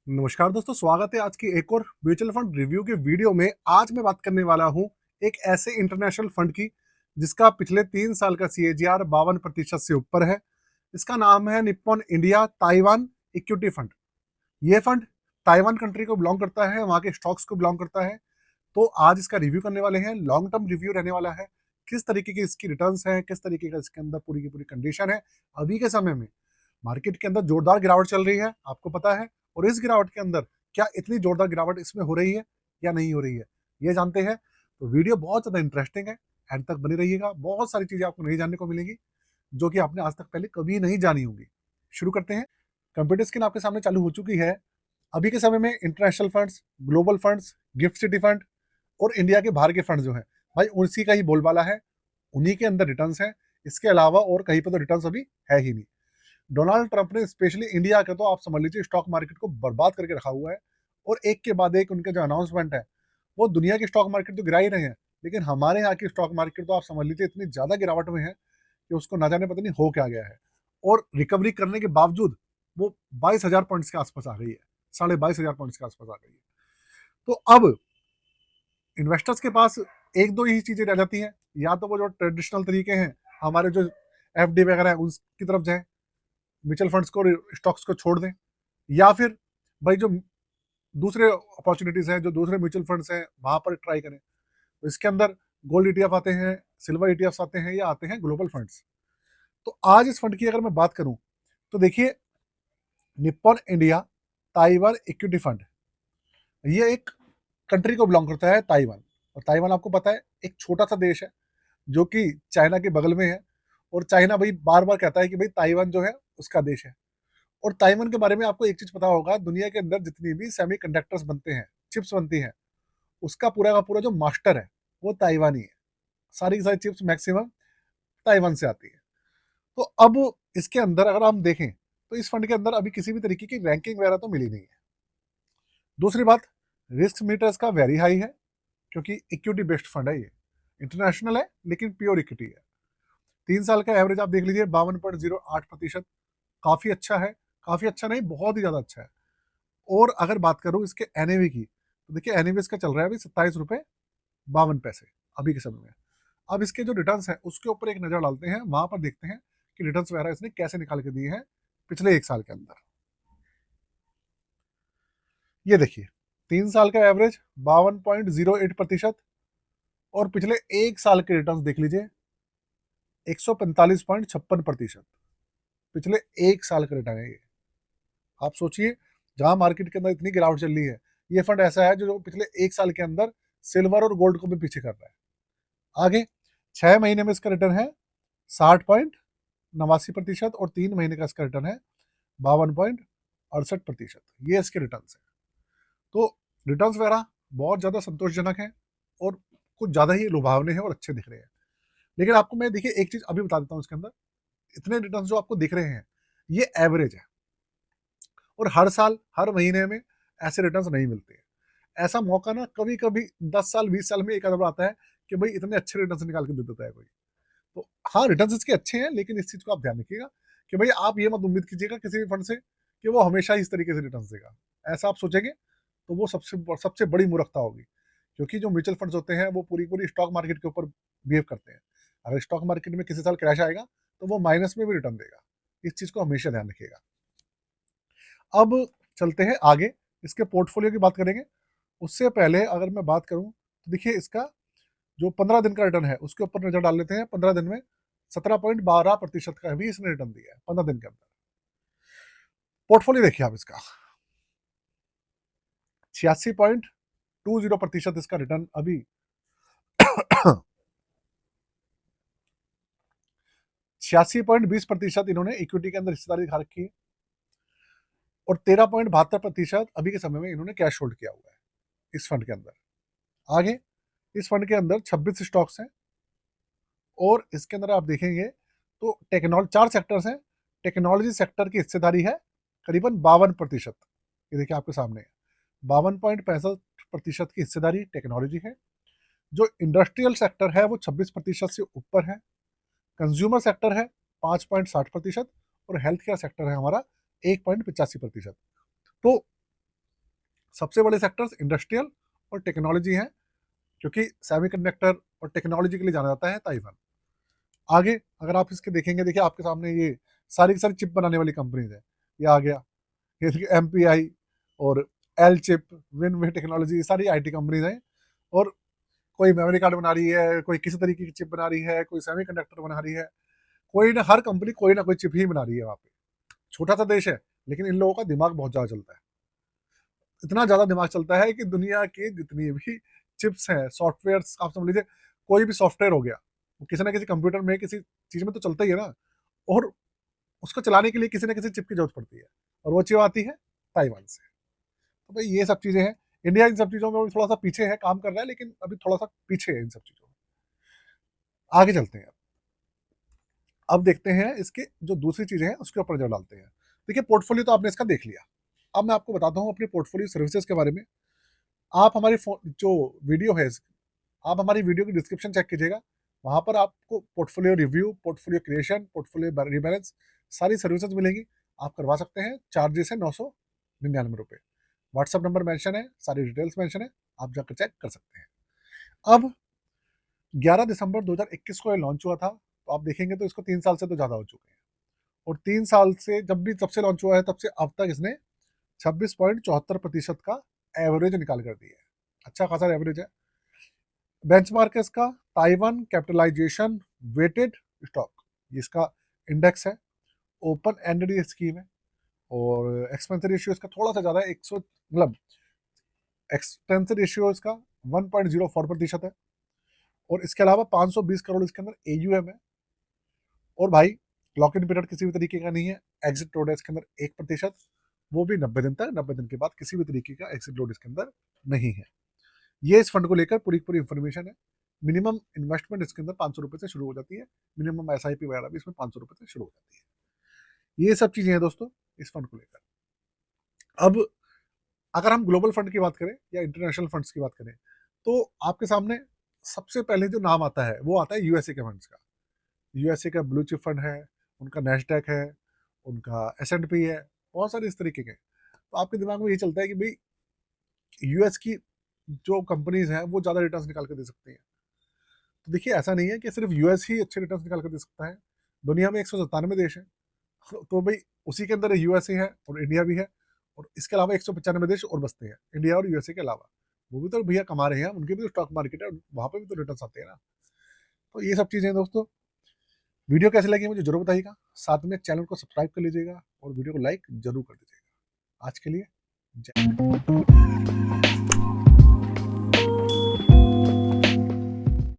नमस्कार दोस्तों, स्वागत है आज की एक और म्यूचुअल फंड रिव्यू के वीडियो में। आज मैं बात करने वाला हूं एक ऐसे इंटरनेशनल फंड की जिसका पिछले 3 साल का CAGR 52% से ऊपर है। इसका नाम है Nippon India Taiwan equity fund. ये फंड ताइवान कंट्री को बिलोंग करता है, वहाँ के स्टॉक्स को बिलोंग करता है। तो आज इसका रिव्यू करने वाले हैं, लॉन्ग टर्म रिव्यू रहने वाला है। किस तरीके की इसकी रिटर्न्स हैं, किस तरीके का इसके अंदर पूरी की पूरी कंडीशन है। अभी के समय में मार्केट के अंदर जोरदार गिरावट चल रही है, आपको पता है। और इस गिरावट के अंदर क्या इतनी जोरदार गिरावट इसमें हो रही है या नहीं हो रही है, ये जानते हैं। तो वीडियो बहुत ज़्यादा इंटरेस्टिंग है, एंड तक बनी रहिएगा। बहुत सारी चीज़ें आपको नहीं जानने को मिलेंगी जो कि आपने आज तक पहले कभी नहीं जानी होंगी। शुरू करते हैं। कंप्यूटर स्क्रीन आपके सामने चालू हो चुकी है। अभी के समय में international funds, global funds, gift city fund और इंडिया के बाहर के फंड जो हैं, भाई उसी का ही बोलबाला है, उन्हीं के अंदर रिटर्न्स हैं। इसके अलावा और कहीं पर तो रिटर्न्स अभी है ही नहीं। डोनाल्ड ट्रंप ने स्पेशली इंडिया का तो आप समझ लीजिए स्टॉक मार्केट को बर्बाद करके रखा हुआ है। और एक के बाद एक उनके जो अनाउंसमेंट है, वो दुनिया की स्टॉक मार्केट तो गिरा ही रहे हैं, लेकिन हमारे यहाँ की स्टॉक मार्केट तो आप समझ लीजिए इतनी ज़्यादा गिरावट में है कि उसको ना जाने पता नहीं हो क्या गया है। और रिकवरी करने के बावजूद वो 22,000 पॉइंट्स के आसपास आ गई है, 22,500 पॉइंट्स के आसपास आ गई है। तो अब इन्वेस्टर्स के पास एक दो ही चीज़ें रह जाती हैं, या तो वो जो ट्रेडिशनल तरीके हैं हमारे जो FD वगैरह है उसकी तरफ जाएं, म्यूचुअल फंड्स को, स्टॉक्स को छोड़ दें, या फिर भाई जो दूसरे अपॉर्चुनिटीज हैं, जो दूसरे म्यूचुअल फंड्स हैं, वहां पर ट्राई करें। तो इसके अंदर गोल्ड ETF आते हैं, सिल्वर ETFs आते हैं, या आते हैं ग्लोबल फंड्स। तो आज इस फंड की अगर मैं बात करूं तो देखिए, Nippon India Taiwan equity fund, ये एक कंट्री को बिलोंग करता है, ताइवान। और ताइवान आपको पता है एक छोटा सा देश है जो कि चाइना के बगल में है। और चाइना भाई बार बार कहता है कि भाई ताइवान जो है उसका देश है। और ताइवान के बारे में आपको एक चीज पता होगा, दुनिया के अंदर जितनी भी सेमीकंडक्टर्स बनते हैं, चिप्स बनती हैं, उसका पूरा का पूरा जो मास्टर है वो ताइवानी है। सारी की सारी चिप्स मैक्सिमम ताइवान से आती है। तो अब इसके अंदर अगर हम देखें तो इस फंड के अंदर अभी किसी भी तरीके की रैंकिंग वगैरह तो मिली नहीं है। दूसरी बात, रिस्क मीटर इसका वेरी हाई है, क्योंकि इक्विटी बेस्ड फंड है ये। इंटरनेशनल है लेकिन प्योर इक्विटी है। 3 साल का एवरेज आप देख लीजिए 52.08%। काफी अच्छा है, काफी अच्छा नहीं, बहुत ही ज्यादा अच्छा है। और अगर बात करूं इसके NAV की, तो देखिए NAV इसका चल रहा है अभी 27 रुपए 52 पैसे अभी के समय में। अब इसके जो रिटर्न्स है उसके ऊपर एक नजर डालते हैं, वहां पर देखते हैं कि रिटर्न्स वगैरह इसने कैसे निकाल के दिए हैं पिछले 1 साल के अंदर। ये देखिए, 3 साल का एवरेज 52.08%। और पिछले 1 साल के रिटर्न्स देख लीजिए, 145.56%। पिछले 1 साल का रिटर्न है ये। आप सोचिए, जहां मार्केट के अंदर इतनी गिरावट चल रही है, ये फंड ऐसा है जो पिछले 1 साल के अंदर सिल्वर और गोल्ड को भी पीछे कर रहा है। आगे 6 महीने में इसका रिटर्न है 60.89%, और 3 महीने का इसका रिटर्न है 52.68%। ये इसके रिटर्न है। तो रिटर्न्स वगैरह बहुत ज़्यादा संतोषजनक है, और कुछ ज़्यादा ही लुभावने हैं और अच्छे दिख रहे हैं। लेकिन आपको मैं देखिए एक चीज़ अभी बता देता हूँ, इसके अंदर इतने रिटर्न्स जो आपको दिख रहे हैं ये एवरेज है, और हर साल हर महीने में ऐसे रिटर्न्स नहीं मिलते हैं। ऐसा मौका ना कभी कभी 10 साल 20 साल में एक आध बार आता है कि भाई इतने अच्छे रिटर्न्स निकाल के दे देता है कोई। तो हाँ, रिटर्न्स इसके अच्छे हैं, लेकिन इस चीज को आप ध्यान रखिएगा कि भाई आप ये मत उम्मीद कीजिएगा किसी भी फंड से कि वो हमेशा इस तरीके से रिटर्न्स देगा। ऐसा आप सोचेंगे तो वो सबसे सबसे बड़ी मूर्खता होगी, क्योंकि जो म्यूचुअल फंड्स होते हैं वो पूरी पूरी स्टॉक मार्केट के ऊपर बिहेव करते हैं। अगर स्टॉक मार्केट में किसी साल क्रैश आएगा तो वो माइनस में भी रिटर्न देगा। इस चीज को हमेशा ध्यान रखिएगा। अब चलते हैं आगे, इसके पोर्टफोलियो की बात करेंगे। उससे पहले अगर मैं बात करूं तो देखिए, इसका जो 15 दिन का रिटर्न है उसके ऊपर नजर डाल लेते हैं। 15 दिन में 17.12% का भी इसने रिटर्न दिया है 15 दिन के अंदर। पोर्टफोलियो देखिए आप इसका, 86.20% इसका रिटर्न अभी 86.20% इन्होंने इक्विटी के अंदर हिस्सेदारी दिखा रखी है, और 13.72% अभी के समय में इन्होंने कैश होल्ड किया हुआ है इस फंड के अंदर। आगे इस फंड के अंदर 26 स्टॉक्स हैं, और इसके अंदर आप देखेंगे तो टेक्नोलॉजी 4 सेक्टर्स हैं। टेक्नोलॉजी सेक्टर की हिस्सेदारी है करीबन 52%। ये देखिए आपके सामने 52.65% की हिस्सेदारी टेक्नोलॉजी है। जो इंडस्ट्रियल सेक्टर है वो 26% से ऊपर है। कंज्यूमर सेक्टर है 5.60%, और हेल्थ केयर सेक्टर है हमारा 1.85%। तो सबसे बड़े सेक्टर्स इंडस्ट्रियल और टेक्नोलॉजी हैं, क्योंकि सेमीकंडक्टर और टेक्नोलॉजी के लिए जाना जाता है ताइवान। आगे अगर आप इसके देखेंगे, देखिए आपके सामने ये सारी की सारी चिप बनाने वाली कंपनीज है। ये आ गया, ये देखिए एमपीआई और L chip, win win technology, ये सारी आईटी कंपनीज हैं। और कोई मेमोरी कार्ड बना रही है, कोई किसी तरीके की चिप बना रही है, कोई सेमीकंडक्टर बना रही है, कोई ना, हर कंपनी कोई ना कोई चिप ही बना रही है वहाँ पे। छोटा सा देश है, लेकिन इन लोगों का दिमाग बहुत ज़्यादा चलता है। इतना ज़्यादा दिमाग चलता है कि दुनिया की जितनी भी चिप्स हैं, सॉफ्टवेयर्स, आप समझ लीजिए कोई भी सॉफ्टवेयर हो गया, वो किसी ना किसी कंप्यूटर में, किसी चीज़ में तो चलता ही है ना। और उसको चलाने के लिए किसी ना किसी चिप की जरूरत पड़ती है, और वो चिप आती है ताइवान से। तो भाई ये सब चीज़ें हैं। इंडिया इन सब चीज़ों में भी थोड़ा सा पीछे है, काम कर रहा है, लेकिन अभी थोड़ा सा पीछे है इन सब चीज़ों में। आगे चलते हैं। अब देखते हैं इसके जो दूसरी चीज़ें हैं उसके ऊपर नजर डालते हैं। देखिए पोर्टफोलियो तो आपने इसका देख लिया। अब मैं आपको बताता हूँ अपनी पोर्टफोलियो सर्विसेज के बारे में। आप हमारी जो वीडियो है, आप हमारी वीडियो की डिस्क्रिप्शन चेक कीजिएगा। वहाँ पर आपको portfolio review, portfolio creation, portfolio rebalance, सारी सर्विसेज मिलेगी। आप करवा सकते हैं। चार्जेस है 999 रुपये। व्हाट्सअप नंबर मेंशन है, सारी डिटेल्स मेंशन है, आप जाकर चेक कर सकते हैं। अब 11 दिसंबर 2021 को ये लॉन्च हुआ था, तो आप देखेंगे तो इसको 3 साल से तो ज़्यादा हो चुके हैं। और 3 साल से, जब भी तब से लॉन्च हुआ है, तब से अब तक इसने 26.74% का एवरेज निकाल कर दिया है। अच्छा खासा एवरेज है। बेंचमार्क है इसका ताइवान कैपिटलाइजेशन वेटेड स्टॉक, इसका इंडेक्स है। ओपन एंडेड ये स्कीम है, और एक्सपेंस रेशियो इसका थोड़ा सा ज़्यादा है, 100, मतलब एक्सपेंस रेशियो इसका 1.04% है। और इसके अलावा 520 करोड़ इसके अंदर एयूएम है। और भाई लॉक इन पीरियड किसी भी तरीके का नहीं है। एग्जिट लोड है इसके अंदर 1%, वो भी 90 दिन तक। 90 दिन के बाद किसी भी तरीके का एग्जिट लोड इसके अंदर नहीं है। ये इस फंड को लेकर पूरी पूरी इंफॉर्मेशन है। मिनिमम इन्वेस्टमेंट इसके अंदर 500 रुपये से शुरू हो जाती है। मिनिमम एसआईपी वगैरह भी इसमें 500 रुपये से शुरू हो जाती है। ये सब चीजें हैं दोस्तों इस फंड को लेकर। अब अगर हम ग्लोबल फंड की बात करें या इंटरनेशनल फंड्स की बात करें, तो आपके सामने सबसे पहले जो नाम आता है वो आता है यूएसए के फंड्स का। यूएसए का ब्लू चिप फंड है, उनका नेस्डैक है, उनका एस&पी है, बहुत सारे इस तरीके के। तो आपके दिमाग में ये चलता है कि भाई यूएस की जो कंपनीज हैं वो ज़्यादा रिटर्न्स निकाल कर दे सकती हैं। तो देखिए ऐसा नहीं है कि सिर्फ यूएस ही अच्छे रिटर्न्स निकाल कर दे सकता है। दुनिया में 197 देश हैं, तो भाई उसी के अंदर यूएसए है और इंडिया भी है। और इसके अलावा 195 देश और बसते हैं इंडिया और यूएसए के अलावा। वो भी तो भैया कमा रहे हैं, उनके भी तो स्टॉक मार्केट है, वहाँ पे भी तो रिटर्न्स आते हैं ना। तो ये सब चीज़ें हैं दोस्तों। वीडियो कैसी लगी मुझे जरूर बताइएगा। साथ में चैनल को सब्सक्राइब कर लीजिएगा और वीडियो को लाइक जरूर कर दीजिएगा। आज के लिए जय।